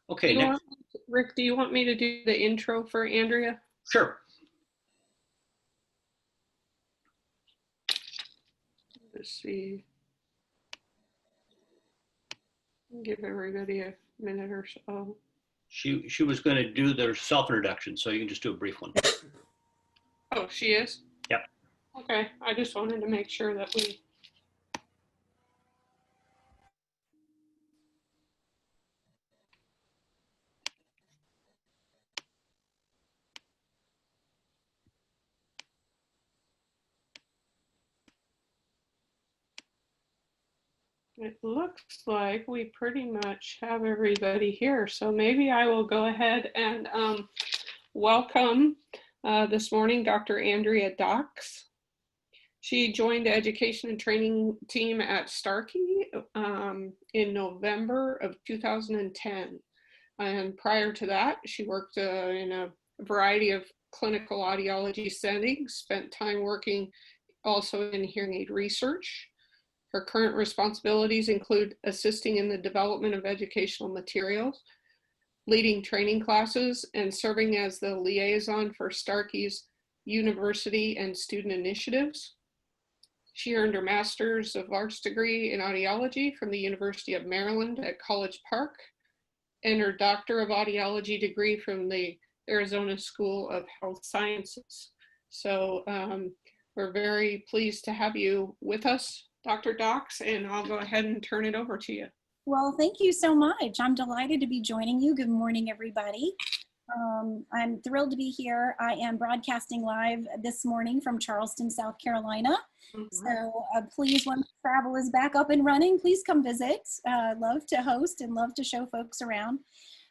Okay, next. Rick, do you want me to do the intro for Andrea? Sure. Let's see. Give everybody a minute or so. She was going to do their self-introduction, so you can just do a brief one. Oh, she is? Yep. Okay, I just wanted to make sure that we... It looks like we pretty much have everybody here, so maybe I will go ahead and welcome this morning Dr. Andrea Docks. She joined the education and training team at Starkey in November of 2010. And prior to that, she worked in a variety of clinical audiology settings, spent time working also in hearing aid research. Her current responsibilities include assisting in the development of educational materials, leading training classes, and serving as the liaison for Starkey's university and student initiatives. She earned her Master's of Arts degree in audiology from the University of Maryland at College Park, and her Doctor of Audiology degree from the Arizona School of Health Sciences. So we're very pleased to have you with us, Dr. Docks, and I'll go ahead and turn it over to you. Well, thank you so much. I'm delighted to be joining you. Good morning, everybody. I'm thrilled to be here. I am broadcasting live this morning from Charleston, South Carolina. So please, when travel is back up and running, please come visit. Love to host and love to show folks around.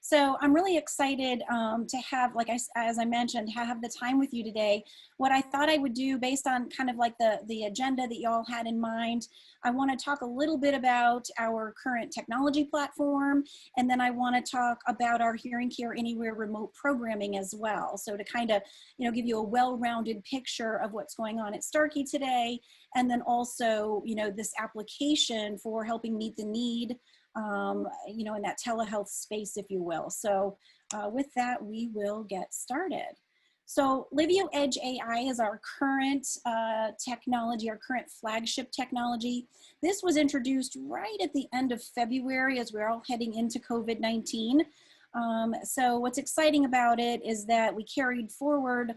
So I'm really excited to have, as I mentioned, have the time with you today. What I thought I would do based on kind of like the agenda that y'all had in mind, I want to talk a little bit about our current technology platform, and then I want to talk about our Hearing Care Anywhere remote programming as well. So to kind of, give you a well-rounded picture of what's going on at Starkey today, and then also, this application for helping meet the need in that telehealth space, if you will. So with that, we will get started. So Livio Edge AI is our current technology, our current flagship technology. This was introduced right at the end of February as we're all heading into COVID-19. So what's exciting about it is that we carried forward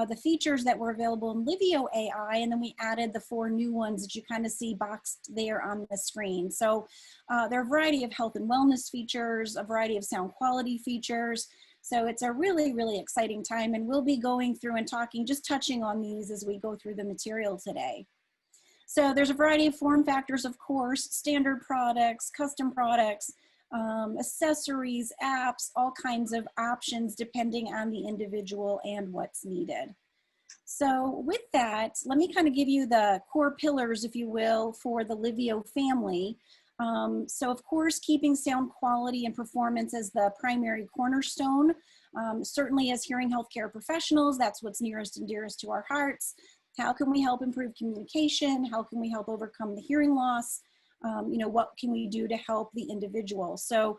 the features that were available in Livio AI, and then we added the 4 new ones that you kind of see boxed there on the screen. So there are a variety of health and wellness features, a variety of sound quality features. So it's a really, really exciting time, and we'll be going through and touching on these as we go through the material today. So there's a variety of form factors, of course, standard products, custom products, accessories, apps, all kinds of options depending on the individual and what's needed. So with that, let me kind of give you the core pillars, if you will, for the Livio family. So of course, keeping sound quality and performance as the primary cornerstone. Certainly as hearing healthcare professionals, that's what's nearest and dearest to our hearts. How can we help improve communication? How can we help overcome the hearing loss? What can we do to help the individual? So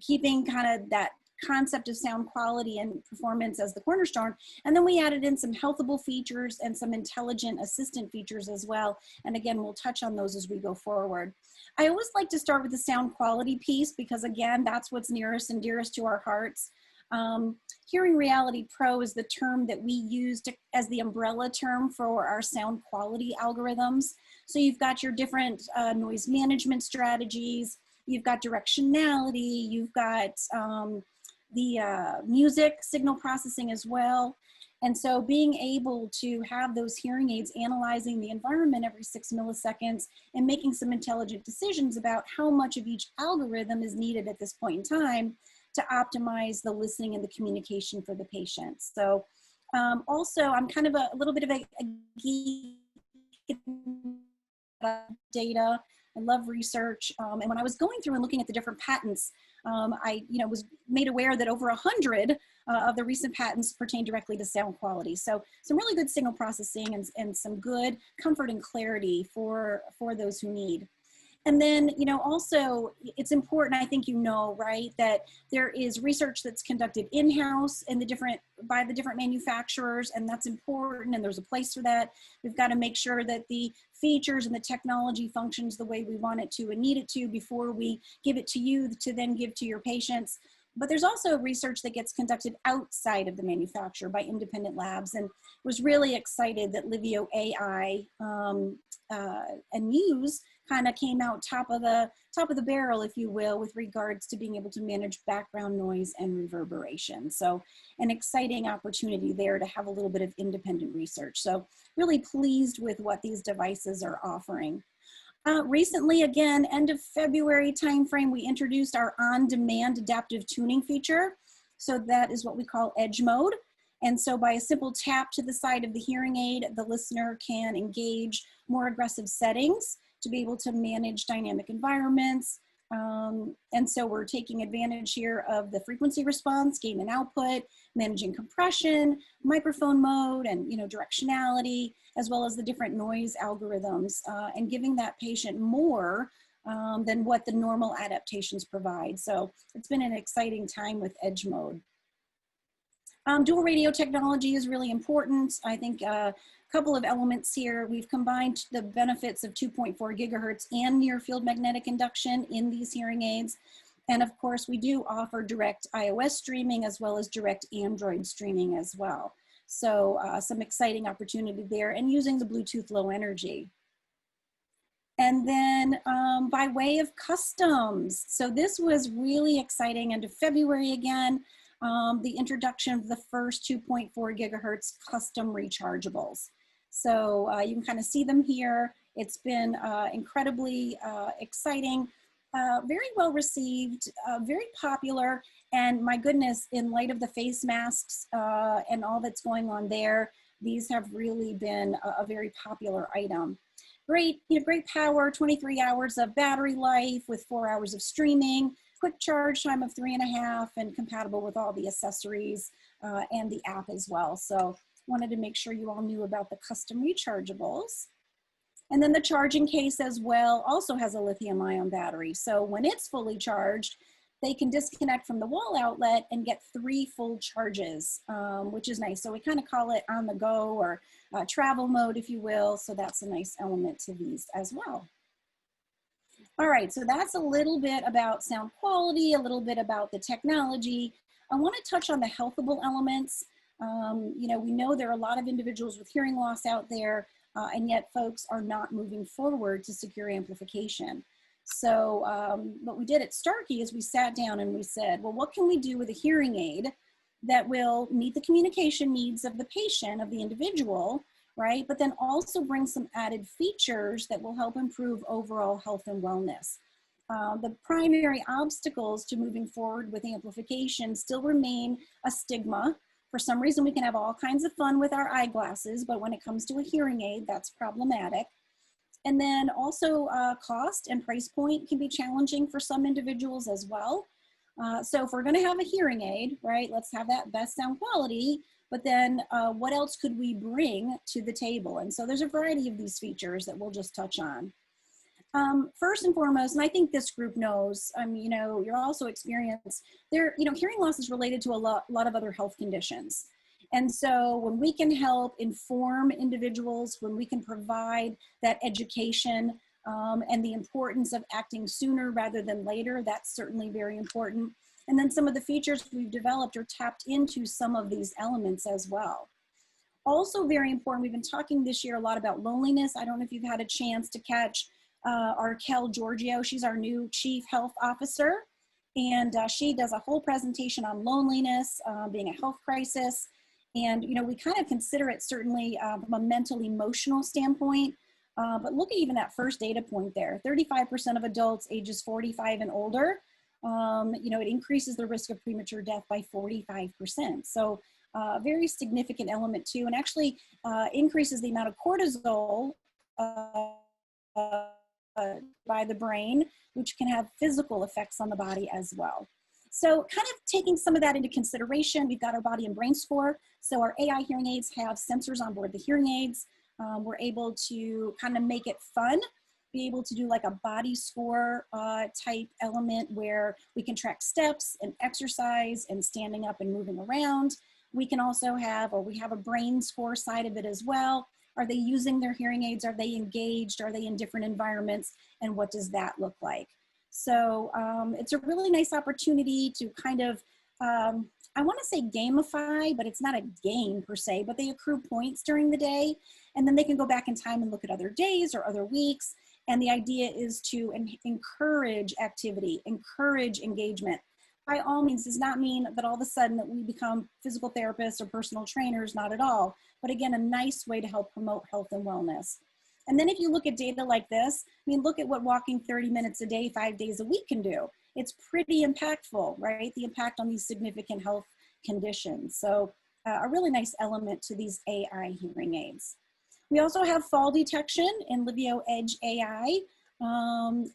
keeping kind of that concept of sound quality and performance as the cornerstone. And then we added in some healthable features and some intelligent assistant features as well. And again, we'll touch on those as we go forward. I always like to start with the sound quality piece because again, that's what's nearest and dearest to our hearts. Hearing Reality Pro is the term that we used as the umbrella term for our sound quality algorithms. So you've got your different noise management strategies, you've got directionality, you've got the music signal processing as well. And so being able to have those hearing aids analyzing the environment every 6 milliseconds and making some intelligent decisions about how much of each algorithm is needed at this point in time to optimize the listening and the communication for the patient. So also I'm kind of a little bit of a geek data. I love research. And when I was going through and looking at the different patents, I was made aware that over 100 of the recent patents pertain directly to sound quality. So some really good signal processing and some good comfort and clarity for those who need. And then, you know, also it's important, I think, you know, right, that there is research that's conducted in-house in by the different manufacturers, and that's important, and there's a place for that. We've got to make sure that the features and the technology functions the way we want it to and need it to before we give it to you to then give to your patients. But there's also research that gets conducted outside of the manufacturer by independent labs, and was really excited that Livio AI and Muse kind of came out top of the barrel, if you will, with regards to being able to manage background noise and reverberation. So an exciting opportunity there to have a little bit of independent research. So really pleased with what these devices are offering. Recently, again, end of February timeframe, we introduced our on-demand adaptive tuning feature. So that is what we call edge mode. And so by a simple tap to the side of the hearing aid, the listener can engage more aggressive settings to be able to manage dynamic environments. And so we're taking advantage here of the frequency response, gain and output, managing compression, microphone mode, and, you know, directionality, as well as the different noise algorithms, and giving that patient more than what the normal adaptations provide. So it's been an exciting time with edge mode. Dual radio technology is really important. I think a couple of elements here. We've combined the benefits of 2.4 gigahertz and near field magnetic induction in these hearing aids. And of course, we do offer direct iOS streaming as well as direct Android streaming as well. So some exciting opportunity there, and using the Bluetooth Low Energy. And then by way of customs. So this was really exciting. End of February again. The introduction of the first 2.4 gigahertz custom rechargeables. So you can kind of see them here. It's been incredibly exciting, very well received, very popular. And my goodness, in light of the face masks and all that's going on there, these have really been a very popular item. Great, you know, great power, 23 hours of battery life with 4 hours of streaming. Quick charge time of 3.5, and compatible with all the accessories and the app as well. So wanted to make sure you all knew about the custom rechargeables. And then the charging case as well also has a lithium-ion battery. So when it's fully charged, they can disconnect from the wall outlet and get 3 full charges, which is nice. So we kind of call it on the go, or travel mode, if you will. So that's a nice element to these as well. All right, so that's a little bit about sound quality, a little bit about the technology. I want to touch on the healthable elements. You know, we know there are a lot of individuals with hearing loss out there, and yet folks are not moving forward to secure amplification. So what we did at Starkey is we sat down and we said, well, what can we do with a hearing aid that will meet the communication needs of the patient, of the individual, right? But then also bring some added features that will help improve overall health and wellness. The primary obstacles to moving forward with amplification still remain a stigma. For some reason, we can have all kinds of fun with our eyeglasses, but when it comes to a hearing aid, that's problematic. And then also cost and price point can be challenging for some individuals as well. So if we're gonna have a hearing aid, right, let's have that best sound quality, but then what else could we bring to the table? And so there's a variety of these features that we'll just touch on. First and foremost, and I think this group knows, you know, you're also experienced, you know, hearing loss is related to a lot of other health conditions. And so when we can help inform individuals, when we can provide that education and the importance of acting sooner rather than later, that's certainly very important. And then some of the features we've developed are tapped into some of these elements as well. Also very important, we've been talking this year a lot about loneliness. I don't know if you've had a chance to catch Arkel Giorgio. She's our new Chief Health Officer. And she does a whole presentation on loneliness, being a health crisis. And, you know, we kind of consider it certainly from a mental emotional standpoint. But look at even that first data point there, 35% of adults ages 45 and older, you know, it increases the risk of premature death by 45%. So very significant element too, and actually increases the amount of cortisol by the brain, which can have physical effects on the body as well. So kind of taking some of that into consideration, we've got our body and brain score. So our AI hearing aids have sensors on board the hearing aids. We're able to kind of make it fun be able to do like a body score type element where we can track steps and exercise and standing up and moving around. We can also have, or we have a brain score side of it as well. Are they using their hearing aids? Are they engaged? Are they in different environments? And what does that look like? So it's a really nice opportunity to kind of, I want to say gamify, but it's not a game per se, but they accrue points during the day, and then they can go back in time and look at other days or other weeks. And the idea is to encourage activity, encourage engagement. By all means, does not mean that all of a sudden that we become physical therapists or personal trainers, not at all. But again, a nice way to help promote health and wellness. And then if you look at data like this, I mean, look at what walking 30 minutes a day, 5 days a week can do. It's pretty impactful, right? The impact on these significant health conditions. So a really nice element to these AI hearing aids. We also have fall detection in Livio Edge AI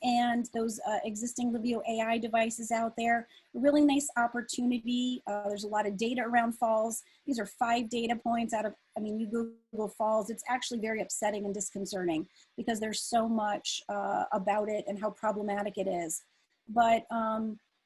and those existing Livio AI devices out there. A really nice opportunity. There's a lot of data around falls. These are 5 data points out of, I mean, you Google falls, it's actually very upsetting and disconcerting because there's so much about it and how problematic it is. But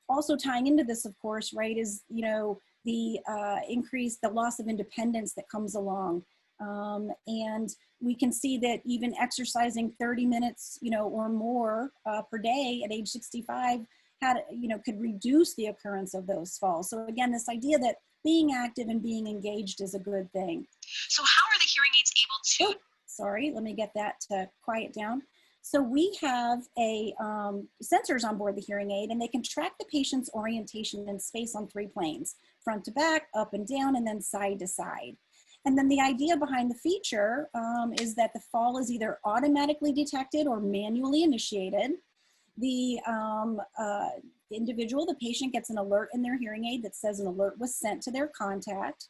also tying into this, of course, right, is, you know, the the loss of independence that comes along. And we can see that even exercising 30 minutes, you know, or more per day at age 65 could reduce the occurrence of those falls. So again, this idea that being active and being engaged is a good thing. So how are the hearing aids able to? Oh, sorry, let me get that to quiet down. So we have sensors on board the hearing aid, and they can track the patient's orientation in space on 3 planes, front to back, up and down, and then side to side. And then the idea behind the feature is that the fall is either automatically detected or manually initiated. The individual, the patient, gets an alert in their hearing aid that says an alert was sent to their contact.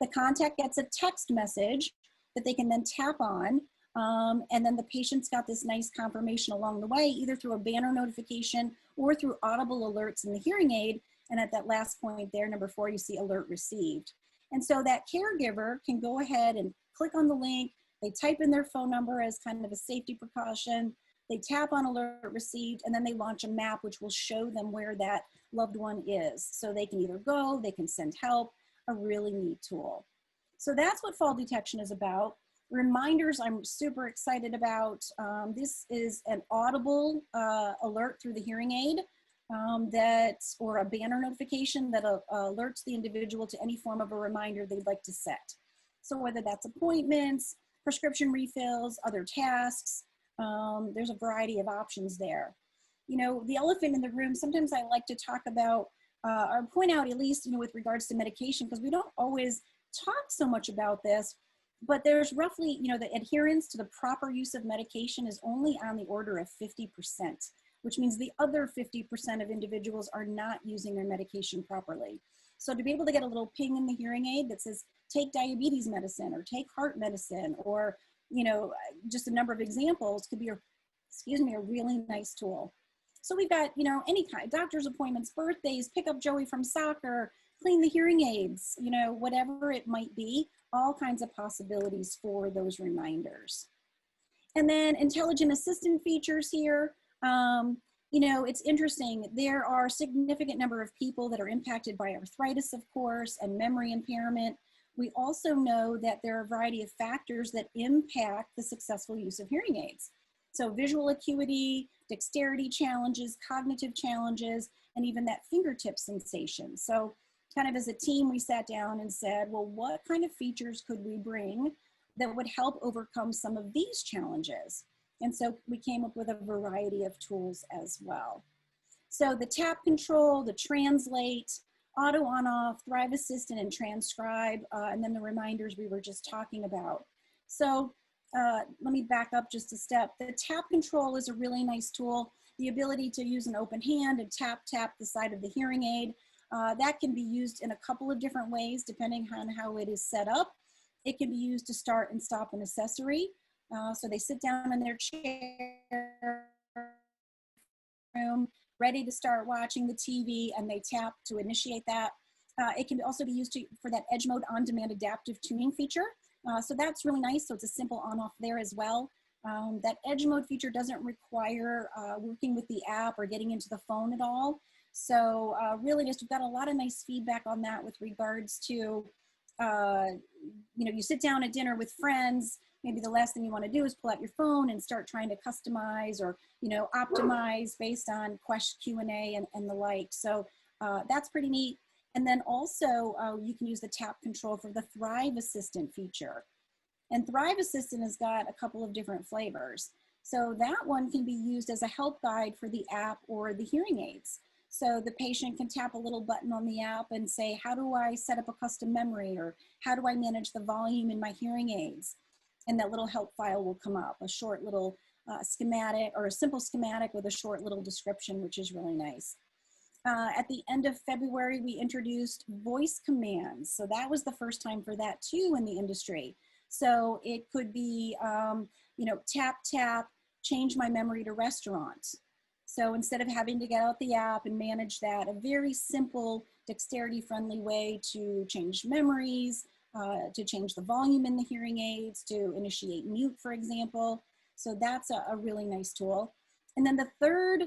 The contact gets a text message that they can then tap on. And then the patient's got this nice confirmation along the way, either through a banner notification or through audible alerts in the hearing aid. And at that last point there, number 4, you see alert received. And so that caregiver can go ahead and click on the link. They type in their phone number as kind of a safety precaution. They tap on alert received, and then they launch a map which will show them where that loved one is. So they can either go, they can send help, a really neat tool. So that's what fall detection is about. Reminders I'm super excited about. This is an audible alert through the hearing aid or a banner notification that alerts the individual to any form of a reminder they'd like to set. So whether that's appointments, prescription refills, other tasks, there's a variety of options there. You know, the elephant in the room, sometimes I like to talk about or point out, at least, you know, with regards to medication, because we don't always talk so much about this, but there's roughly, you know, the adherence to the proper use of medication is only on the order of 50%, which means the other 50% of individuals are not using their medication properly. So to be able to get a little ping in the hearing aid that says, take diabetes medicine or take heart medicine, or, you know, just a number of examples could be, a really nice tool. So we've got, you know, any kind, doctor's appointments, birthdays, pick up Joey from soccer, clean the hearing aids, you know, whatever it might be, all kinds of possibilities for those reminders. And then intelligent assistant features here. You know, it's interesting. There are a significant number of people that are impacted by arthritis, of course, and memory impairment. We also know that there are a variety of factors that impact the successful use of hearing aids. So visual acuity, dexterity challenges, cognitive challenges, and even that fingertip sensation. So kind of as a team, we sat down and said, well, what kind of features could we bring that would help overcome some of these challenges? And so we came up with a variety of tools as well. So the tap control, the translate, auto on-off, Thrive Assistant, and transcribe, and then the reminders we were just talking about. So let me back up just a step. The tap control is a really nice tool. The ability to use an open hand and tap the side of the hearing aid. That can be used in a couple of different ways depending on how it is set up. It can be used to start and stop an accessory. So they sit down in their chair, room, ready to start watching the TV, and they tap to initiate that. It can also be used for that edge mode on-demand adaptive tuning feature. So that's really nice. So it's a simple on-off there as well. That edge mode feature doesn't require working with the app or getting into the phone at all. So really just, we've got a lot of nice feedback on that with regards to, you know, you sit down at dinner with friends, maybe the last thing you want to do is pull out your phone and start trying to customize or, you know, optimize based on Q&A and the like. So that's pretty neat. And then also you can use the tap control for the Thrive Assistant feature. And Thrive Assistant has got a couple of different flavors. So that one can be used as a help guide for the app or the hearing aids. So the patient can tap a little button on the app and say, how do I set up a custom memory, or how do I manage the volume in my hearing aids? And that little help file will come up, a short little schematic, or a simple schematic with a short little description, which is really nice. At the end of February, we introduced voice commands. So that was the first time for that too in the industry. So it could be, you know, tap, tap, change my memory to restaurant. So instead of having to get out the app and manage that, a very simple, dexterity-friendly way to change memories, to change the volume in the hearing aids, to initiate mute, for example. So that's a really nice tool. And then the third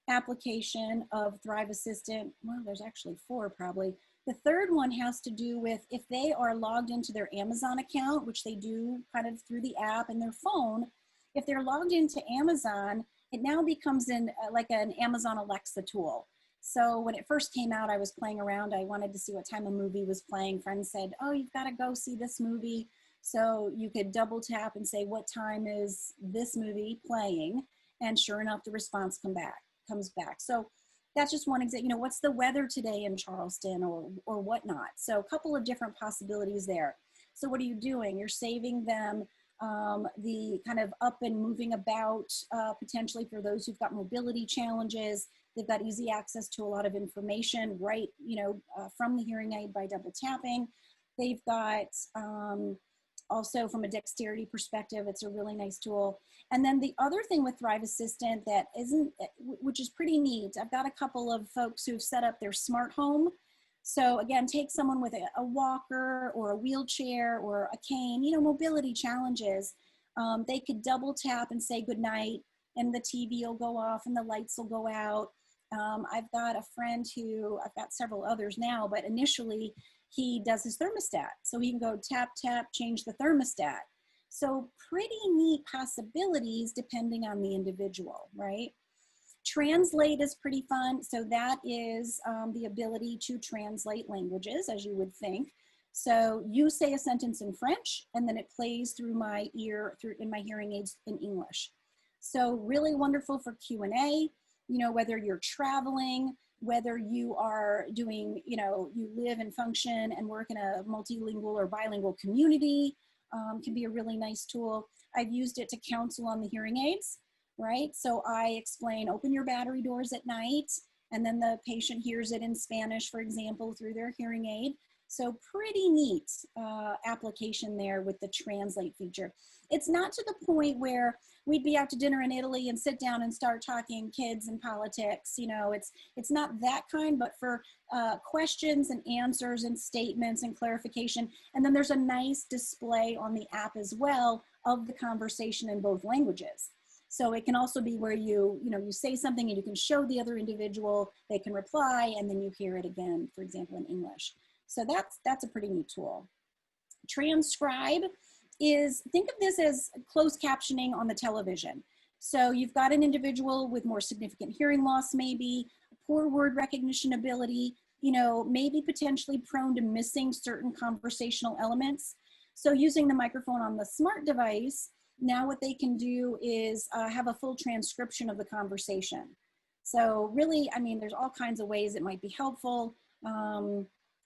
application of Thrive Assistant, well, there's actually 4 probably. The third one has to do with if they are logged into their Amazon account, which they do kind of through the app and their phone. If they're logged into Amazon, it now becomes like an Amazon Alexa tool. So when it first came out, I was playing around. I wanted to see what time a movie was playing. Friends said, oh, you've got to go see this movie. So you could double tap and say, what time is this movie playing? And sure enough, the response comes back. So that's just one example. You know, what's the weather today in Charleston or whatnot? So a couple of different possibilities there. So what are you doing? You're saving them the kind of up and moving about potentially for those who've got mobility challenges. They've got easy access to a lot of information right, you know, from the hearing aid by double tapping. They've got also from a dexterity perspective, it's a really nice tool. And then the other thing with Thrive Assistant that isn't, which is pretty neat, I've got a couple of folks who've set up their smart home. So again, take someone with a walker or a wheelchair or a cane, you know, mobility challenges. They could double tap and say goodnight, and the TV will go off and the lights will go out. I've got a friend who, I've got several others now, but initially he does his thermostat. So he can go tap, tap, change the thermostat. So pretty neat possibilities depending on the individual, right? Translate is pretty fun. So that is the ability to translate languages, as you would think. So you say a sentence in French, and then it plays through my ear, in my hearing aids in English. So really wonderful for Q&A, you know, whether you're traveling, whether you are doing, you know, you live and function and work in a multilingual or bilingual community, can be a really nice tool. I've used it to counsel on the hearing aids, right? So I explain, open your battery doors at night, and then the patient hears it in Spanish, for example, through their hearing aid. So pretty neat application there with the translate feature. It's not to the point where we'd be out to dinner in Italy and sit down and start talking kids and politics. You know, it's not that kind, but for questions and answers and statements and clarification. And then there's a nice display on the app as well of the conversation in both languages. So it can also be where you say something and you can show the other individual, they can reply, and then you hear it again, for example, in English. So that's a pretty neat tool. Transcribe is, think of this as closed captioning on the television. So you've got an individual with more significant hearing loss, maybe poor word recognition ability, you know, maybe potentially prone to missing certain conversational elements. So using the microphone on the smart device, now what they can do is have a full transcription of the conversation. So really, I mean, there's all kinds of ways it might be helpful.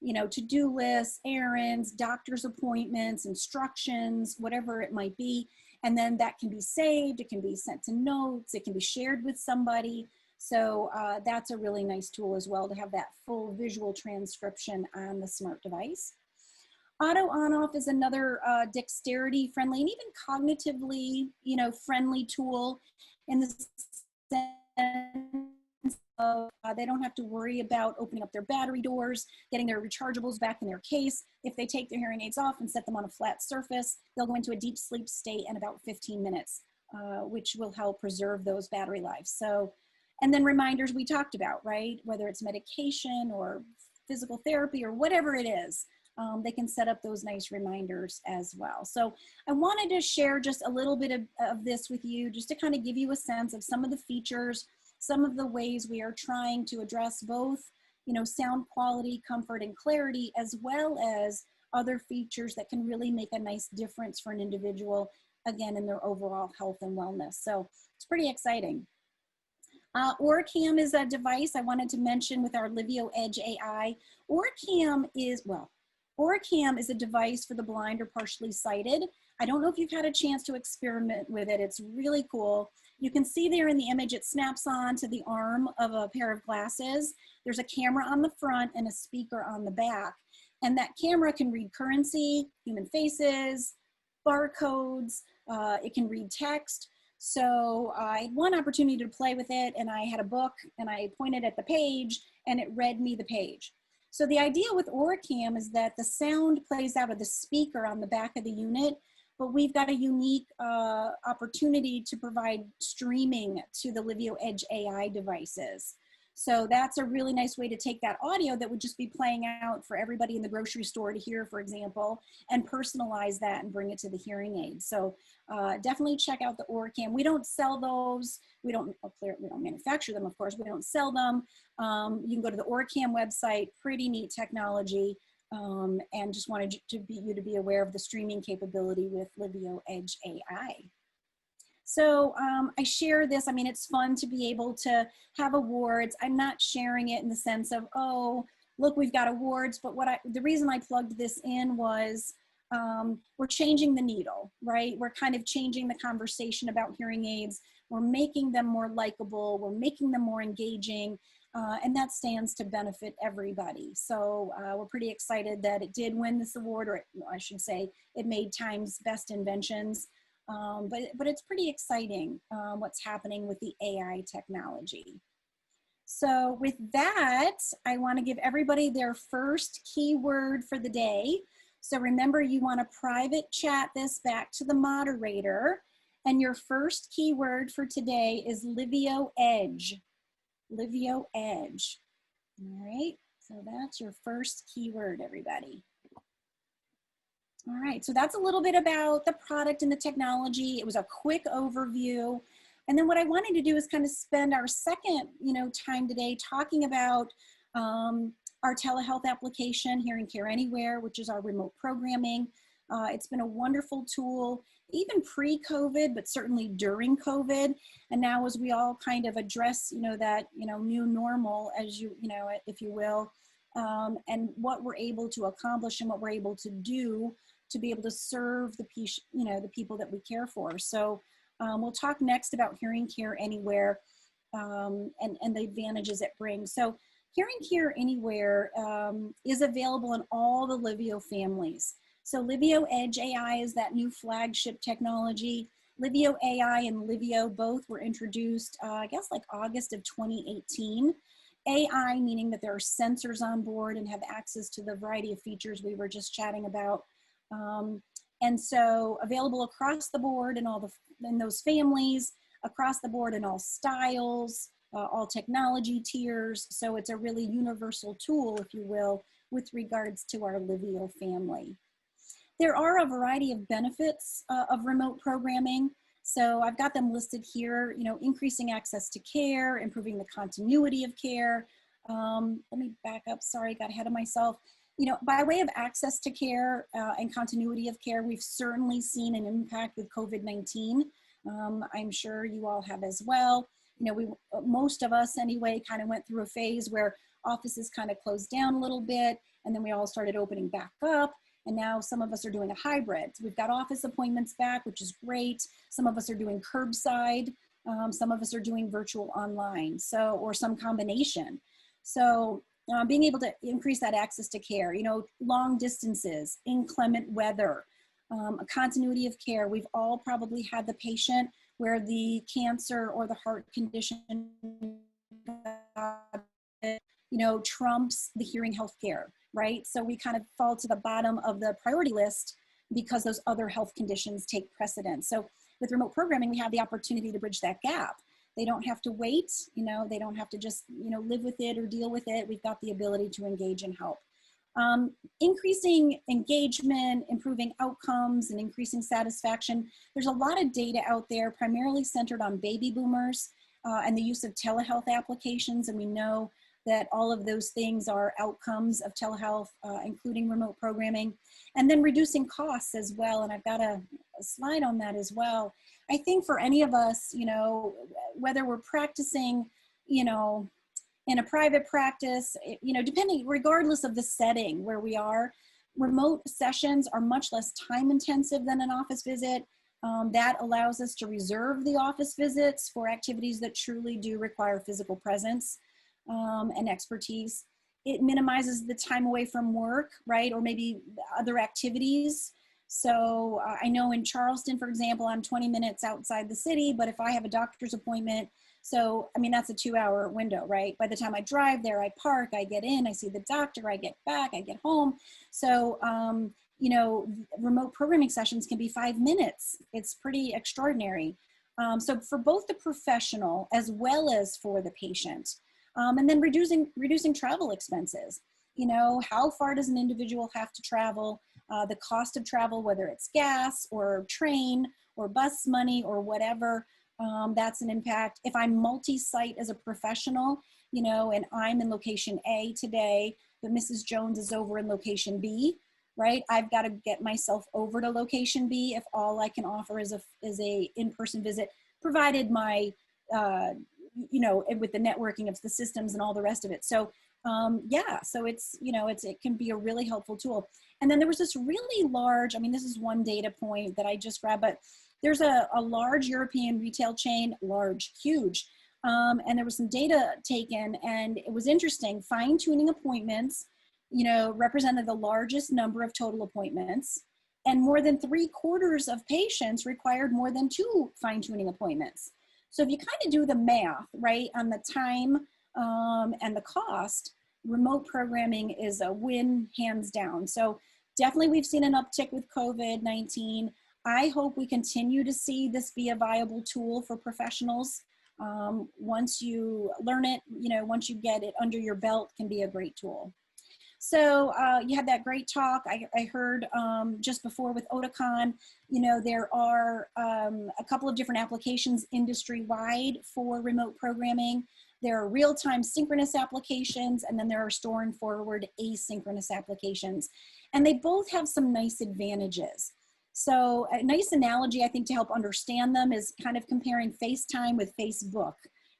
You know, to-do lists, errands, doctor's appointments, instructions, whatever it might be. And then that can be saved, it can be sent to notes, it can be shared with somebody. So that's a really nice tool as well to have that full visual transcription on the smart device. Auto on-off is another dexterity friendly and even cognitively, you know, friendly tool in the sense of they don't have to worry about opening up their battery doors, getting their rechargeables back in their case. If they take their hearing aids off and set them on a flat surface, they'll go into a deep sleep state in about 15 minutes. which will help preserve those battery lives. So, and then reminders we talked about, right? Whether it's medication or physical therapy or whatever it is, they can set up those nice reminders as well. So I wanted to share just a little bit of this with you, just to kind of give you a sense of some of the features, some of the ways we are trying to address both, you know, sound quality, comfort, and clarity, as well as other features that can really make a nice difference for an individual, again, in their overall health and wellness. So it's pretty exciting. Oracam is a device I wanted to mention with our Livio Edge AI. Oracam is a device for the blind or partially sighted. I don't know if you've had a chance to experiment with it. It's really cool. You can see there in the image, it snaps on to the arm of a pair of glasses. There's a camera on the front and a speaker on the back. And that camera can read currency, human faces, barcodes. It can read text. So I had one opportunity to play with it, and I had a book and I pointed at the page and it read me the page. So the idea with Oracam is that the sound plays out of the speaker on the back of the unit, but we've got a unique opportunity to provide streaming to the Livio Edge AI devices. So that's a really nice way to take that audio that would just be playing out for everybody in the grocery store to hear, for example, and personalize that and bring it to the hearing aid. So definitely check out the Oracam. We don't sell those. We don't manufacture them, of course. We don't sell them. You can go to the Oracam website, pretty neat technology, and just wanted you to be aware of the streaming capability with Livio Edge AI. So I share this. I mean, it's fun to be able to have awards. I'm not sharing it in the sense of, oh, look, we've got awards. But the reason I plugged this in was we're changing the needle, right? We're kind of changing the conversation about hearing aids. We're making them more likable. We're making them more engaging. And that stands to benefit everybody. So we're pretty excited that it did win this award, or I should say it made Time's Best Inventions. But it's pretty exciting what's happening with the AI technology. So with that, I want to give everybody their first keyword for the day. So remember, you want to private chat this back to the moderator. And your first keyword for today is Livio Edge. Livio Edge. All right, so that's your first keyword, everybody. All right, so that's a little bit about the product and the technology. It was a quick overview. And then what I wanted to do is kind of spend our second, time today talking about our telehealth application, Hearing Care Anywhere, which is our remote programming. It's been a wonderful tool, even pre-COVID, but certainly during COVID. And now as we all kind of address, that, new normal, as if you will, and what we're able to accomplish and what we're able to do to be able to serve the people that we care for. So we'll talk next about Hearing Care Anywhere and the advantages it brings. So Hearing Care Anywhere is available in all the Livio families. So Livio Edge AI is that new flagship technology. Livio AI and Livio both were introduced, I guess like August of 2018. AI meaning that there are sensors on board and have access to the variety of features we were just chatting about. And so available across the board in those families, across the board in all styles, all technology tiers. So it's a really universal tool, if you will, with regards to our Livio family. There are a variety of benefits of remote programming. So I've got them listed here, increasing access to care, improving the continuity of care. Let me back up, sorry, got ahead of myself. By way of access to care and continuity of care, we've certainly seen an impact with COVID-19. I'm sure you all have as well. Most of us anyway kind of went through a phase where offices kind of closed down a little bit, and then we all started opening back up. And now some of us are doing a hybrid. So we've got office appointments back, which is great. Some of us are doing curbside. Some of us are doing virtual online, or some combination. So being able to increase that access to care, long distances, inclement weather, a continuity of care. We've all probably had the patient where the cancer or the heart condition, trumps the hearing health care, right? So we kind of fall to the bottom of the priority list because those other health conditions take precedence. So with remote programming, we have the opportunity to bridge that gap. They don't have to wait, you know, they don't have to just, you know, live with it or deal with it. We've got the ability to engage and help. Increasing engagement, improving outcomes, and increasing satisfaction. There's a lot of data out there, primarily centered on baby boomers and the use of telehealth applications. And we know that all of those things are outcomes of telehealth, including remote programming, and then reducing costs as well. And I've got a slide on that as well. I think for any of us, you know, whether we're practicing, you know, in a private practice, you know, regardless of the setting where we are, remote sessions are much less time intensive than an office visit. That allows us to reserve the office visits for activities that truly do require physical presence and expertise. It minimizes the time away from work, right? Or maybe other activities. So I know in Charleston, for example, I'm 20 minutes outside the city, but if I have a doctor's appointment, so, I mean, that's a 2-hour window, right? By the time I drive there, I park, I get in, I see the doctor, I get back, I get home. So, you know, remote programming sessions can be 5 minutes. It's pretty extraordinary. So for both the professional as well as for the patient. And then reducing travel expenses. You know, how far does an individual have to travel? The cost of travel, whether it's gas or train or bus money or whatever, that's an impact. If I'm multi-site as a professional, you know, and I'm in location A today, but Mrs. Jones is over in location B, right? I've got to get myself over to location B if all I can offer is a in-person visit, provided my, you know, with the networking of the systems and all the rest of it. So yeah, so it's, you know, it can be a really helpful tool. And then there was this really large, I mean, this is one data point that I just grabbed, but there's a large European retail chain, large, huge. And there was some data taken, and it was interesting. Fine-tuning appointments, you know, represented the largest number of total appointments, and more than 3/4 of patients required more than 2 fine-tuning appointments. So if you kind of do the math, right, on the time and the cost, remote programming is a win, hands down. So definitely we've seen an uptick with COVID-19. I hope we continue to see this be a viable tool for professionals. Once you learn it, you know, once you get it under your belt, can be a great tool. So you had that great talk. I heard just before with Otakon, you know, there are a couple of different applications industry-wide for remote programming. There are real-time synchronous applications, and then there are store and forward asynchronous applications. And they both have some nice advantages. So a nice analogy, I think, to help understand them is kind of comparing FaceTime with Facebook,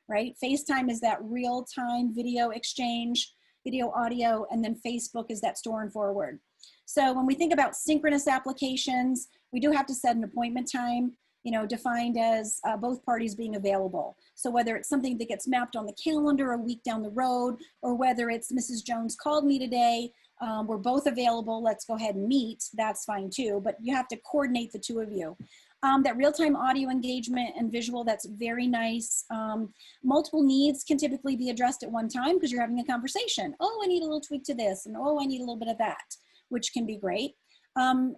right? FaceTime is that real-time video exchange, video, audio, and then Facebook is that store and forward. So when we think about synchronous applications, we do have to set an appointment time, you know, defined as both parties being available. So whether it's something that gets mapped on the calendar a week down the road, or whether it's Mrs. Jones called me today, we're both available, let's go ahead and meet, that's fine too, but you have to coordinate the two of you. That real-time audio engagement and visual, that's very nice. Multiple needs can typically be addressed at one time because you're having a conversation. Oh, I need a little tweak to this, and oh, I need a little bit of that, which can be great.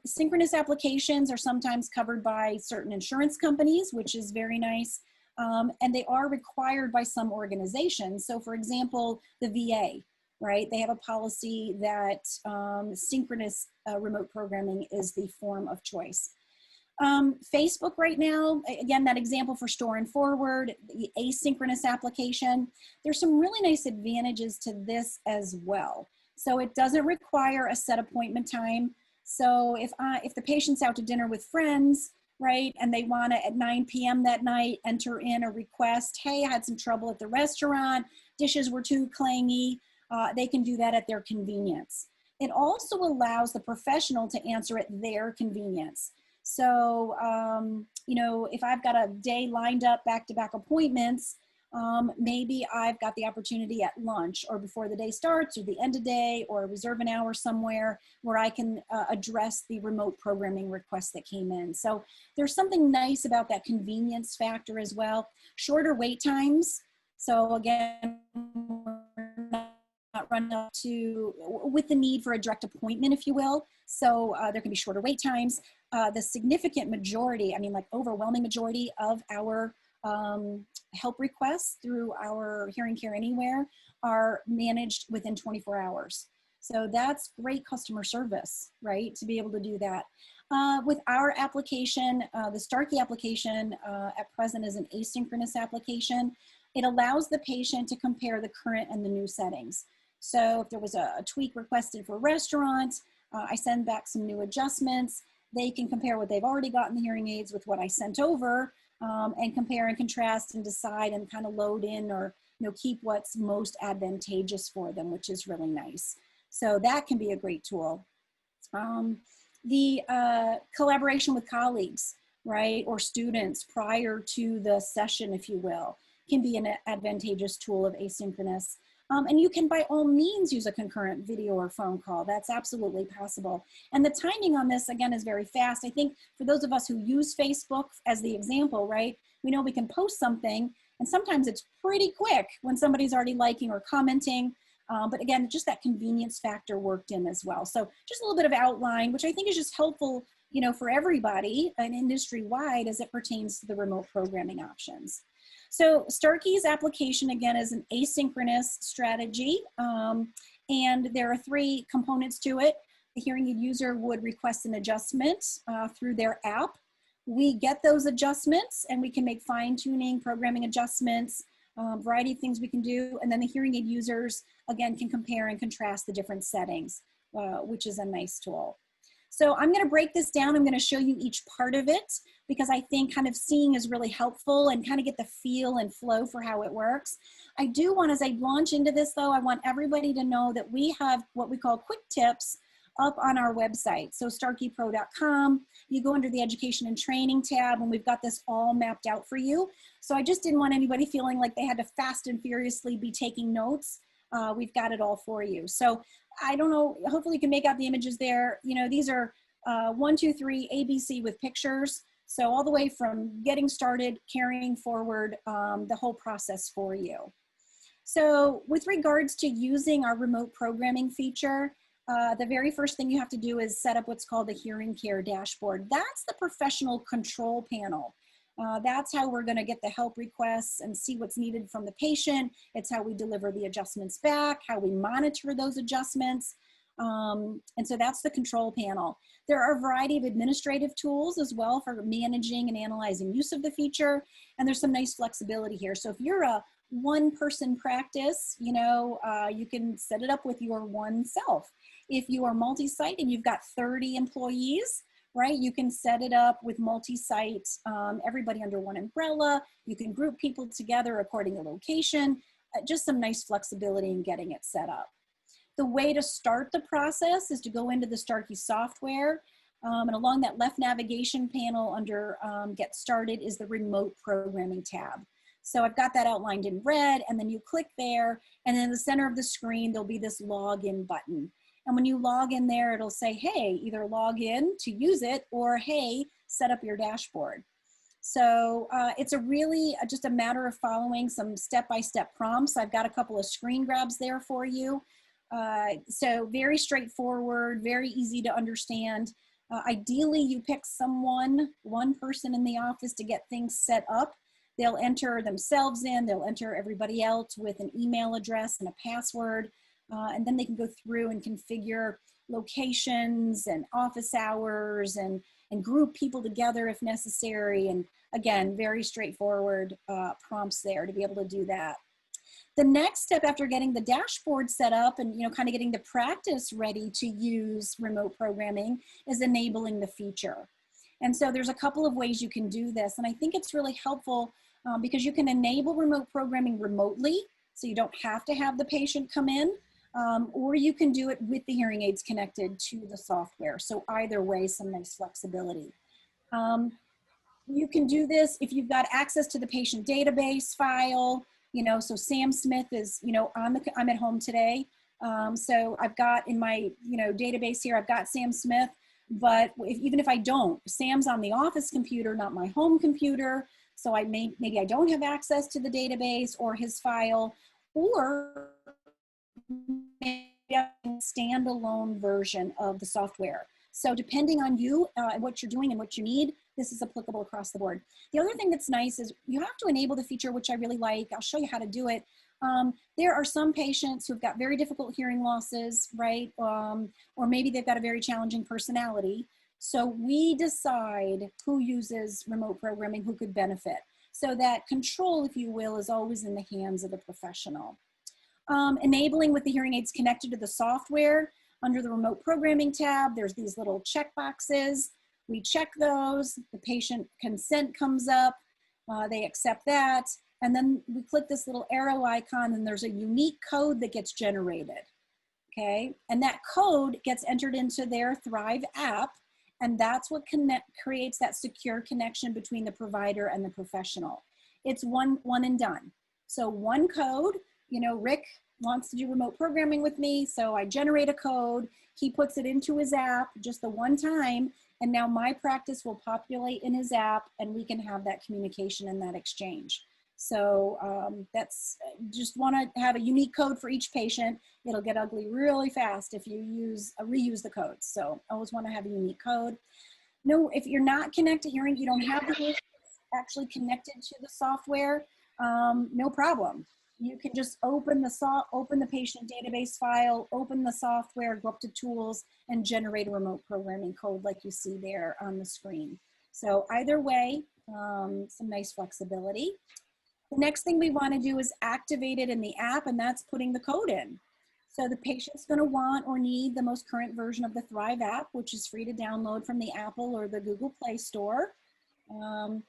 Synchronous applications are sometimes covered by certain insurance companies, which is very nice. And they are required by some organizations. So for example, the VA, right? They have a policy that synchronous remote programming is the form of choice. Facebook right now, again, that example for store and forward, the asynchronous application, there's some really nice advantages to this as well. So it doesn't require a set appointment time. So if the patient's out to dinner with friends, right, and they want to at 9 p.m. that night enter in a request, hey, I had some trouble at the restaurant, dishes were too clangy, they can do that at their convenience. It also allows the professional to answer at their convenience. So, you know, if I've got a day lined up back-to-back appointments, maybe I've got the opportunity at lunch or before the day starts or the end of day or reserve an hour somewhere where I can address the remote programming request that came in. So there's something nice about that convenience factor as well. Shorter wait times. So again, we're not running up to with the need for a direct appointment, if you will. So there can be shorter wait times. the significant majority, I mean like overwhelming majority of our help requests through our Hearing Care Anywhere are managed within 24 hours. So that's great customer service, right? To be able to do that. With our application, the Starkey application at present is an asynchronous application. It allows the patient to compare the current and the new settings. So if there was a tweak requested for restaurants, I send back some new adjustments. They can compare what they've already got in the hearing aids with what I sent over, and compare and contrast and decide and kind of load in or keep what's most advantageous for them, which is really nice. So that can be a great tool. The collaboration with colleagues, right, or students prior to the session, if you will, can be an advantageous tool of asynchronous. And you can by all means use a concurrent video or phone call. That's absolutely possible. And the timing on this, again, is very fast. I think for those of us who use Facebook as the example, right, we know we can post something and sometimes it's pretty quick when somebody's already liking or commenting. But again, just that convenience factor worked in as well. So just a little bit of outline, which I think is just helpful, for everybody and industry-wide as it pertains to the remote programming options. So Starkey's application, again, is an asynchronous strategy, and there are 3 components to it. The hearing aid user would request an adjustment through their app. We get those adjustments and we can make fine-tuning, programming adjustments, variety of things we can do, and then the hearing aid users, again, can compare and contrast the different settings, which is a nice tool. So I'm going to break this down. I'm going to show you each part of it because I think kind of seeing is really helpful and kind of get the feel and flow for how it works. I do want, as I launch into this though, I want everybody to know that we have what we call quick tips up on our website. So starkeypro.com, you go under the education and training tab and we've got this all mapped out for you. So I just didn't want anybody feeling like they had to fast and furiously be taking notes. We've got it all for you. So I don't know, hopefully you can make out the images there. These are 1, 2, 3, ABC with pictures. So all the way from getting started, carrying forward the whole process for you. So with regards to using our remote programming feature, the very first thing you have to do is set up what's called the Hearing Care Dashboard. That's the professional control panel. That's how we're going to get the help requests and see what's needed from the patient. It's how we deliver the adjustments back, how we monitor those adjustments. And so that's the control panel. There are a variety of administrative tools as well for managing and analyzing use of the feature. And there's some nice flexibility here. So if you're a one-person practice, you can set it up with your one self. If you are multi-site and you've got 30 employees, right, you can set it up with multi-site, everybody under one umbrella. You can group people together according to location, just some nice flexibility in getting it set up. The way to start the process is to go into the Starkey software, and along that left navigation panel under Get Started is the Remote Programming tab. So I've got that outlined in red, and then you click there, and in the center of the screen, there'll be this login button. And when you log in there, it'll say, hey, either log in to use it or, hey, set up your dashboard. So it's just a matter of following some step-by-step prompts. I've got a couple of screen grabs there for you. So very straightforward, very easy to understand. Ideally, you pick one person in the office to get things set up. They'll enter themselves in, they'll enter everybody else with an email address and a password. And then they can go through and configure locations and office hours and group people together if necessary. And again, very straightforward prompts there to be able to do that. The next step after getting the dashboard set up and kind of getting the practice ready to use remote programming is enabling the feature. And so there's a couple of ways you can do this. And I think it's really helpful because you can enable remote programming remotely, so you don't have to have the patient come in. Or you can do it with the hearing aids connected to the software. So either way, some nice flexibility. You can do this if you've got access to the patient database file. So Sam Smith is, I'm at home today. So I've got in my, database here, I've got Sam Smith, but even if I don't, Sam's on the office computer, not my home computer. So maybe I don't have access to the database or his file, or maybe a standalone version of the software. So depending on you, what you're doing and what you need, this is applicable across the board. The other thing that's nice is you have to enable the feature, which I really like. I'll show you how to do it. There are some patients who've got very difficult hearing losses, right? Or maybe they've got a very challenging personality. So we decide who uses remote programming, who could benefit. So that control, if you will, is always in the hands of the professional. Enabling with the hearing aids connected to the software. Under the remote programming tab, there's these little check boxes. We check those, the patient consent comes up, they accept that, and then we click this little arrow icon and there's a unique code that gets generated, okay? And that code gets entered into their Thrive app, and that's what creates that secure connection between the provider and the professional. It's one and done. So one code, you know, Rick wants to do remote programming with me, so I generate a code, he puts it into his app just the one time, and now my practice will populate in his app and we can have that communication and that exchange. So that's just want to have a unique code for each patient. It'll get ugly really fast if you reuse the codes. So always want to have a unique code. No, if you're not connected hearing, you don't have the actually connected to the software, no problem. You can just open the patient database file, open the software, go up to tools, and generate a remote programming code like you see there on the screen. So either way, some nice flexibility. The next thing we want to do is activate it in the app, and that's putting the code in. So the patient's going to want or need the most current version of the Thrive app, which is free to download from the Apple or the Google Play Store. And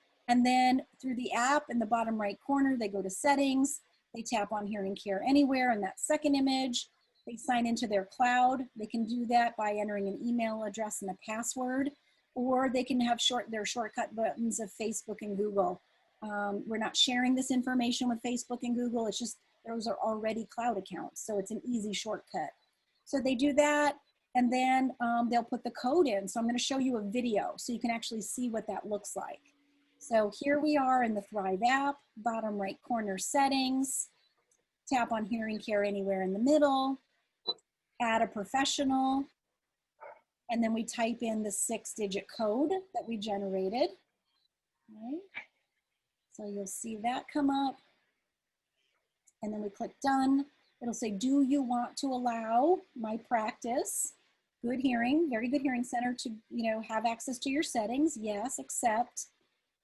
then through the app in the bottom right corner, they go to settings. They tap on Hearing Care Anywhere in that second image. They sign into their cloud. They can do that by entering an email address and a password, or they can have their shortcut buttons of Facebook and Google. We're not sharing this information with Facebook and Google. It's just those are already cloud accounts, so it's an easy shortcut. So they do that, and then they'll put the code in. So I'm going to show you a video so you can actually see what that looks like. So here we are in the Thrive app, bottom right corner settings, tap on Hearing Care Anywhere in the middle, add a professional, and then we type in the 6-digit code that we generated. Right. So you'll see that come up, and then we click done. It'll say, do you want to allow my practice, good hearing, very good hearing center to, have access to your settings? Yes, accept.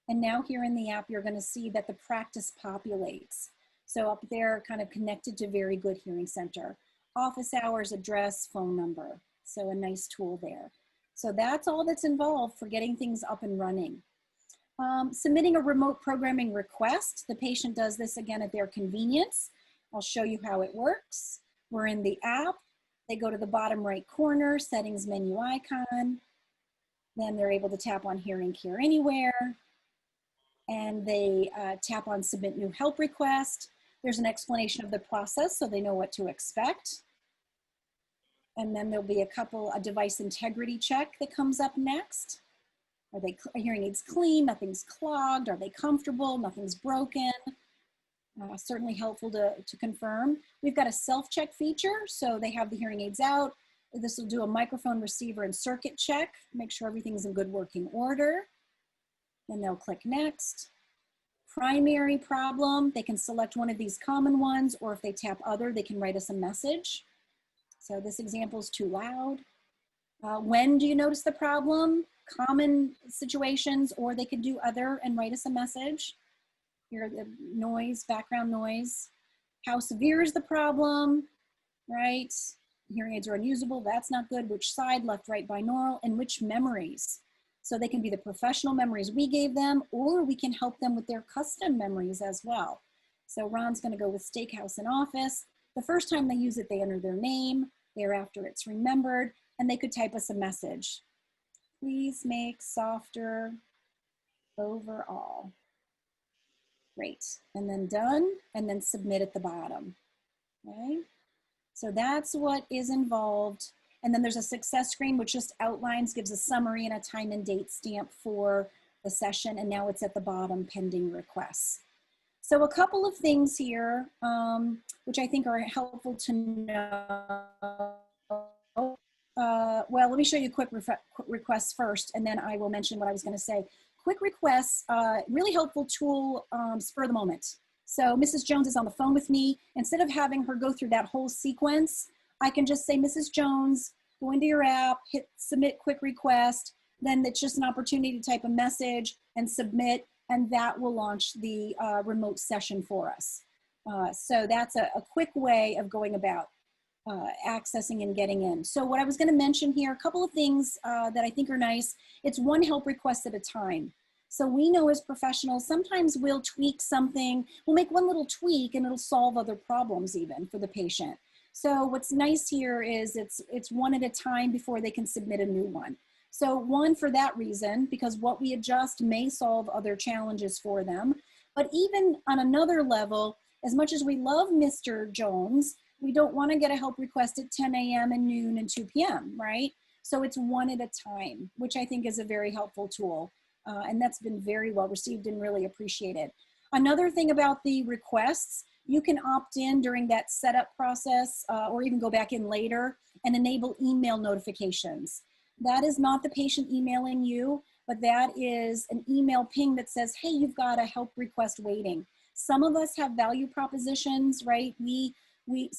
And now here in the app, you're going to see that the practice populates. So up there, kind of connected to very good hearing center. Office hours, address, phone number. So a nice tool there. So that's all that's involved for getting things up and running. Submitting a remote programming request. The patient does this again at their convenience. I'll show you how it works. We're in the app. They go to the bottom right corner, settings menu icon. Then they're able to tap on Hearing Care Anywhere. And they tap on Submit New Help Request. There's an explanation of the process so they know what to expect. And then there'll be a device integrity check that comes up next. Are hearing aids clean? Nothing's clogged. Are they comfortable? Nothing's broken. Certainly helpful to confirm. We've got a self-check feature, so they have the hearing aids out. This will do a microphone, receiver, and circuit check, make sure everything's in good working order. Then they'll click next. Primary problem, they can select one of these common ones, or if they tap other, they can write us a message. So this example is too loud. When do you notice the problem? Common situations, or they could do other and write us a message. Hear the noise, background noise. How severe is the problem, right? Hearing aids are unusable, that's not good. Which side, left, right, binaural, and which memories. So they can be the professional memories we gave them, or we can help them with their custom memories as well. So Ron's gonna go with Steakhouse and Office. The first time they use it, they enter their name. Thereafter, it's remembered, and they could type us a message. Please make softer overall. Great, and then done, and then submit at the bottom, okay? So that's what is involved. And then there's a success screen, which just outlines, gives a summary and a time and date stamp for the session. And now it's at the bottom, pending requests. So a couple of things here, which I think are helpful to know. well, let me show you quick requests first, and then I will mention what I was going to say. Quick requests, really helpful tool, spur of the moment. So Mrs. Jones is on the phone with me. Instead of having her go through that whole sequence, I can just say, Mrs. Jones, go into your app, hit submit quick request. Then it's just an opportunity to type a message and submit, and that will launch the remote session for us. So that's a quick way of going about accessing and getting in. So what I was going to mention here, a couple of things that I think are nice. It's one help request at a time. So we know as professionals, sometimes we'll tweak something, we'll make one little tweak and it'll solve other problems even for the patient. So what's nice here is it's one at a time before they can submit a new one. So one, for that reason, because what we adjust may solve other challenges for them. But even on another level, as much as we love Mr. Jones, we don't want to get a help request at 10 a.m. and noon and 2 p.m., right? So it's one at a time, which I think is a very helpful tool. And that's been very well received and really appreciated. Another thing about the requests, you can opt in during that setup process or even go back in later and enable email notifications. That is not the patient emailing you, but that is an email ping that says, hey, you've got a help request waiting. Some of us have value propositions, right?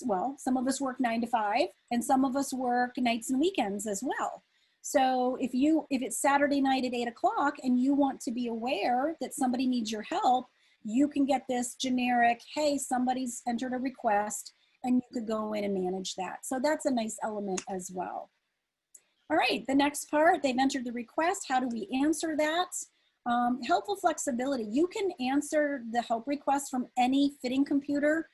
Well, some of us work 9 to 5 and some of us work nights and weekends as well. So if it's Saturday night at 8 o'clock and you want to be aware that somebody needs your help, you can get this generic, hey, somebody's entered a request, and you could go in and manage that. So that's a nice element as well. All right, the next part, they've entered the request. How do we answer that? Helpful flexibility. You can answer the help request from any fitting computer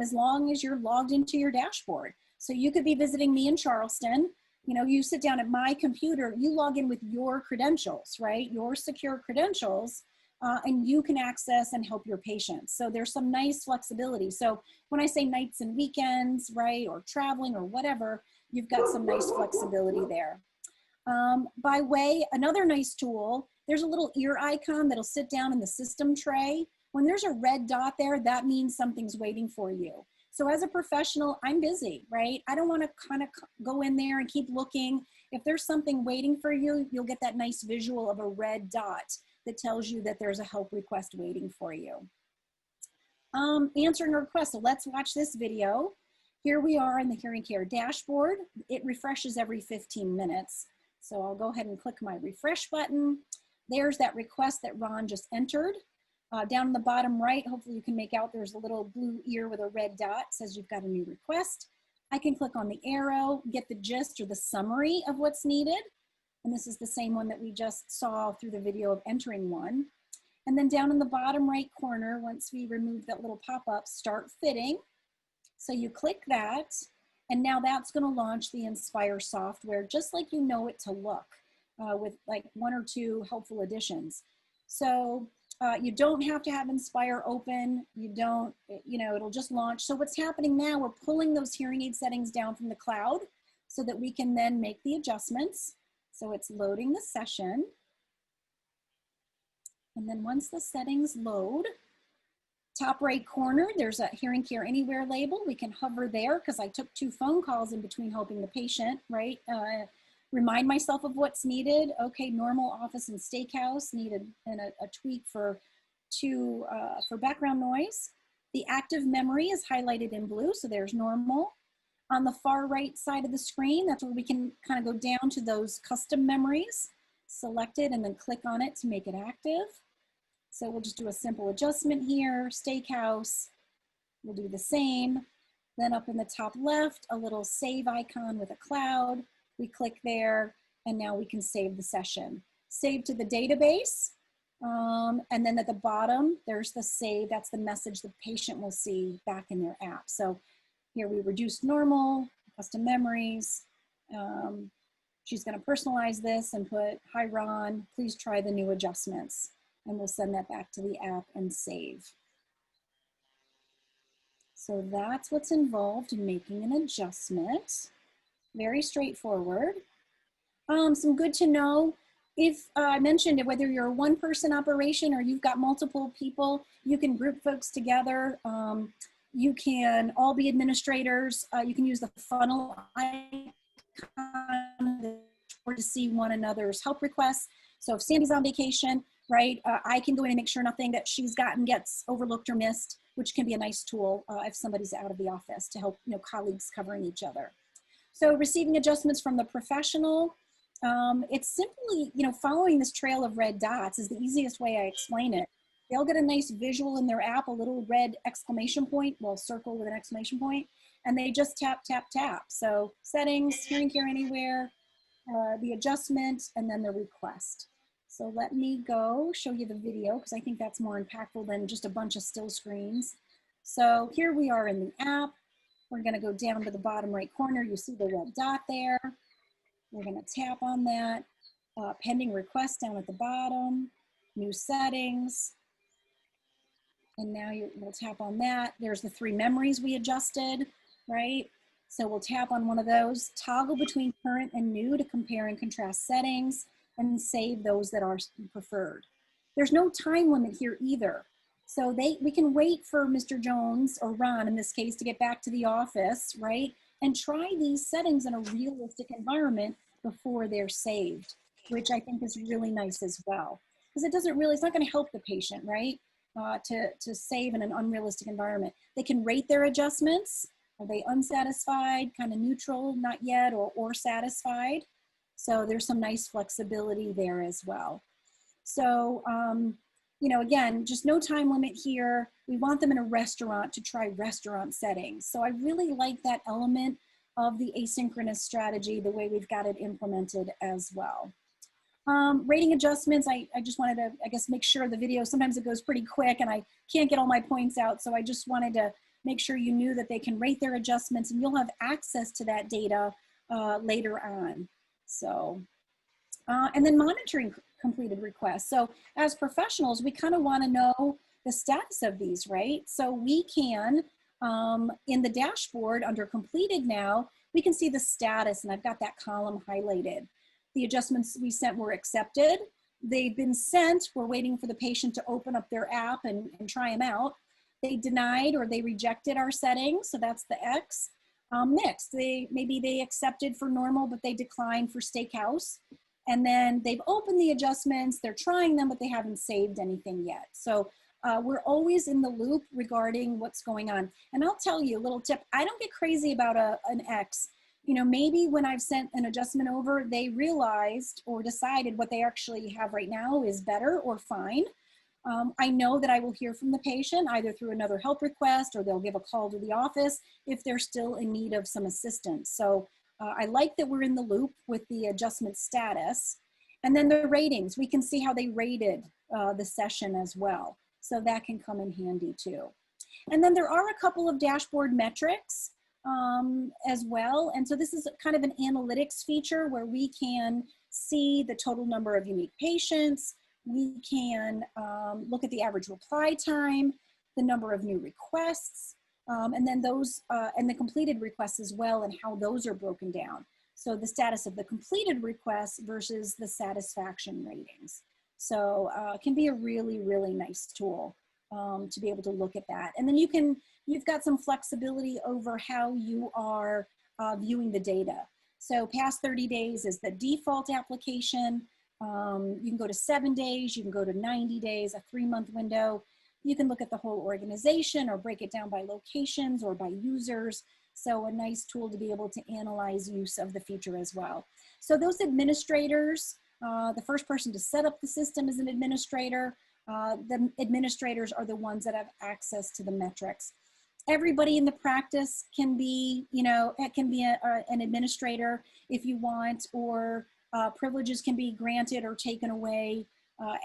as long as you're logged into your dashboard. So you could be visiting me in Charleston. You know, you sit down at my computer, you log in with your credentials, right? Your secure credentials, and you can access and help your patients. So there's some nice flexibility. So when I say nights and weekends, right, or traveling or whatever, you've got some nice flexibility there. By way, another nice tool, there's a little ear icon that'll sit down in the system tray. When there's a red dot there, that means something's waiting for you. So as a professional, I'm busy, right? I don't want to kind of go in there and keep looking. If there's something waiting for you, you'll get that nice visual of a red dot that tells you that there's a help request waiting for you. Answering a request, so let's watch this video. Here we are in the hearing care dashboard. It refreshes every 15 minutes. So I'll go ahead and click my refresh button. There's that request that Ron just entered. Down in the bottom right, hopefully you can make out there's a little blue ear with a red dot, says you've got a new request. I can click on the arrow, get the gist or the summary of what's needed. And this is the same one that we just saw through the video of entering one. And then down in the bottom right corner, once we remove that little pop-up, start fitting. So you click that, and now that's going to launch the Inspire software just like you know it to look with like 1 or 2 helpful additions. So you don't have to have Inspire open. You don't, you know, it'll just launch. So what's happening now, we're pulling those hearing aid settings down from the cloud so that we can then make the adjustments. So it's loading the session. And then once the settings load, top right corner, there's a Hearing Care Anywhere label. We can hover there because I took 2 phone calls in between helping the patient, right? Remind myself of what's needed. Okay, normal office and steakhouse needed, and a tweak for background noise. The active memory is highlighted in blue, so there's normal. On the far right side of the screen, that's where we can kind of go down to those custom memories. Select it and then click on it to make it active. So we'll just do a simple adjustment here, steakhouse. We'll do the same. Then up in the top left, a little save icon with a cloud. We click there, and now we can save the session. Save to the database, and then at the bottom, there's the save. That's the message the patient will see back in their app. So here we reduce normal, custom memories. She's gonna personalize this and put, hi Ron, please try the new adjustments. And we'll send that back to the app and save. So that's what's involved in making an adjustment. Very straightforward. Some good to know. If I mentioned it, whether you're a 1-person operation or you've got multiple people, you can group folks together. You can all be administrators. You can use the funnel icon or to see one another's help requests. So if Sandy's on vacation, right, I can go in and make sure nothing that she's gotten gets overlooked or missed, which can be a nice tool if somebody's out of the office to help, colleagues covering each other. So receiving adjustments from the professional, it's simply, following this trail of red dots is the easiest way I explain it. They'll get a nice visual in their app, a little red exclamation point, well, circle with an exclamation point, and they just tap, tap, tap. So settings, hearing care anywhere, the adjustment, and then the request. So let me go show you the video because I think that's more impactful than just a bunch of still screens. So here we are in the app. We're going to go down to the bottom right corner. You see the red dot there. We're going to tap on that. Pending request down at the bottom. New settings. And now we'll tap on that. There's the 3 memories we adjusted, right? So we'll tap on one of those. Toggle between current and new to compare and contrast settings, and save those that are preferred. There's no time limit here either. So we can wait for Mr. Jones, or Ron in this case, to get back to the office, right? And try these settings in a realistic environment before they're saved, which I think is really nice as well. Because it's not gonna help the patient, right? To save in an unrealistic environment. They can rate their adjustments. Are they unsatisfied, kind of neutral, not yet, or satisfied? So there's some nice flexibility there as well. So, again, just no time limit here. We want them in a restaurant to try restaurant settings. So I really like that element of the asynchronous strategy, the way we've got it implemented as well. Rating adjustments, I just wanted to, make sure the video, sometimes it goes pretty quick and I can't get all my points out. So I just wanted to make sure you knew that they can rate their adjustments, and you'll have access to that data later on. So, and then monitoring completed requests. So as professionals, we kind of want to know the status of these, right? So we can, in the dashboard under completed now, we can see the status, and I've got that column highlighted. The adjustments we sent were accepted. They've been sent. We're waiting for the patient to open up their app and try them out. They denied or they rejected our settings, so that's the X. Mixed, maybe they accepted for normal, but they declined for steakhouse. And then they've opened the adjustments, they're trying them, but they haven't saved anything yet. So we're always in the loop regarding what's going on. And I'll tell you a little tip, I don't get crazy about an X. Maybe when I've sent an adjustment over, they realized or decided what they actually have right now is better or fine. I know that I will hear from the patient either through another help request, or they'll give a call to the office if they're still in need of some assistance. So I like that we're in the loop with the adjustment status. And then the ratings, we can see how they rated the session as well. So that can come in handy too. And then there are a couple of dashboard metrics as well. And so this is kind of an analytics feature where we can see the total number of unique patients. We can look at the average reply time, the number of new requests, and then those, and the completed requests as well, and how those are broken down. So the status of the completed requests versus the satisfaction ratings. So it can be a really, really nice tool to be able to look at that. And then you've got some flexibility over how you are viewing the data. So past 30 days is the default application. You can go to 7 days, you can go to 90 days, a 3-month window. You can look at the whole organization or break it down by locations or by users. So a nice tool to be able to analyze use of the feature as well. So those administrators, the first person to set up the system is an administrator. The administrators are the ones that have access to the metrics. Everybody in the practice can be, it can be an administrator if you want, or privileges can be granted or taken away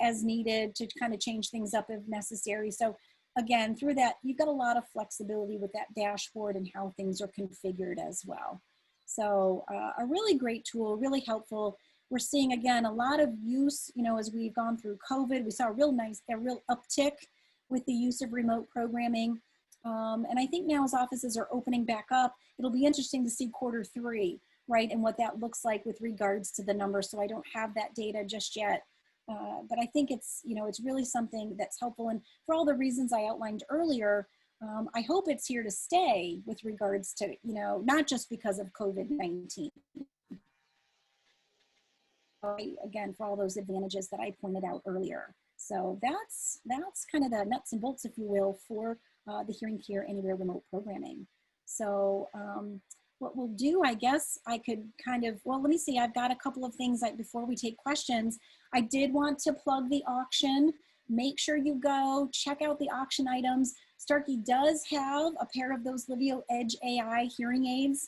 as needed to kind of change things up if necessary. So again, through that, you've got a lot of flexibility with that dashboard and how things are configured as well. So a really great tool, really helpful. We're seeing, again, a lot of use, as we've gone through COVID. We saw a real uptick with the use of remote programming. And I think now as offices are opening back up, it'll be interesting to see Q3, right? And what that looks like with regards to the numbers. So I don't have that data just yet. But I think it's, it's really something that's helpful. And for all the reasons I outlined earlier, I hope it's here to stay with regards to, not just because of COVID-19. again, for all those advantages that I pointed out earlier. So that's kind of the nuts and bolts, if you will, for the Hearing Care Anywhere remote programming. So what we'll do, I guess I could kind of, well, let me see, I've got a couple of things before we take questions. I did want to plug the auction. Make sure you go check out the auction items. Starkey does have a pair of those Livio Edge AI hearing aids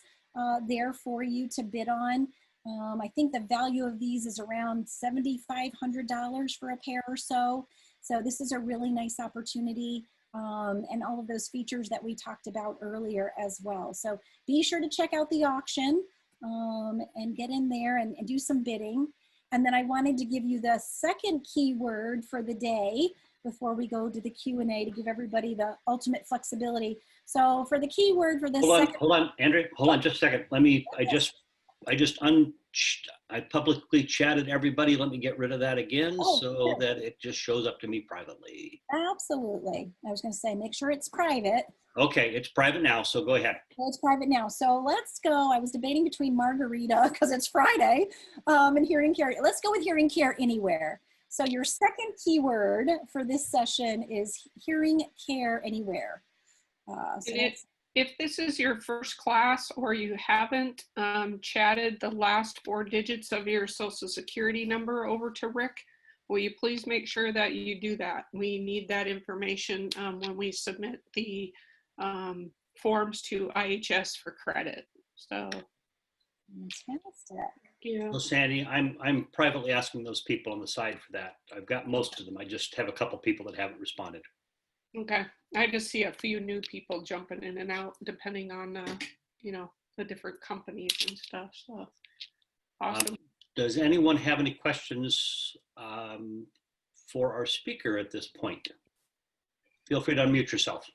there for you to bid on. I think the value of these is around $7,500 for a pair or so. So this is a really nice opportunity, and all of those features that we talked about earlier as well. So be sure to check out the auction and get in there and do some bidding. And then I wanted to give you the second keyword for the day before we go to the Q&A to give everybody the ultimate flexibility. So for the keyword for this Hold on, Andrea, hold on just a second. I publicly chatted everybody. Let me get rid of that again so that it just shows up to me privately. Absolutely. I was going to say, make sure it's private. Okay, it's private now, so go ahead. Well, it's private now. So let's go. I was debating between Margarita, because it's Friday, and Hearing Care. Let's go with Hearing Care Anywhere. So your second keyword for this session is Hearing Care Anywhere. If this is your first class or you haven't chatted the last 4 digits of your Social Security number over to Rick, will you please make sure that you do that? We need that information when we submit the forms to IHS for credit. So fantastic. Yeah. So Sandy, I'm privately asking those people on the side for that. I've got most of them. I just have a couple people that haven't responded. Okay. I just see a few new people jumping in and out depending on, the different companies and stuff. So awesome. Does anyone have any questions for our speaker at this point? Feel free to unmute yourself.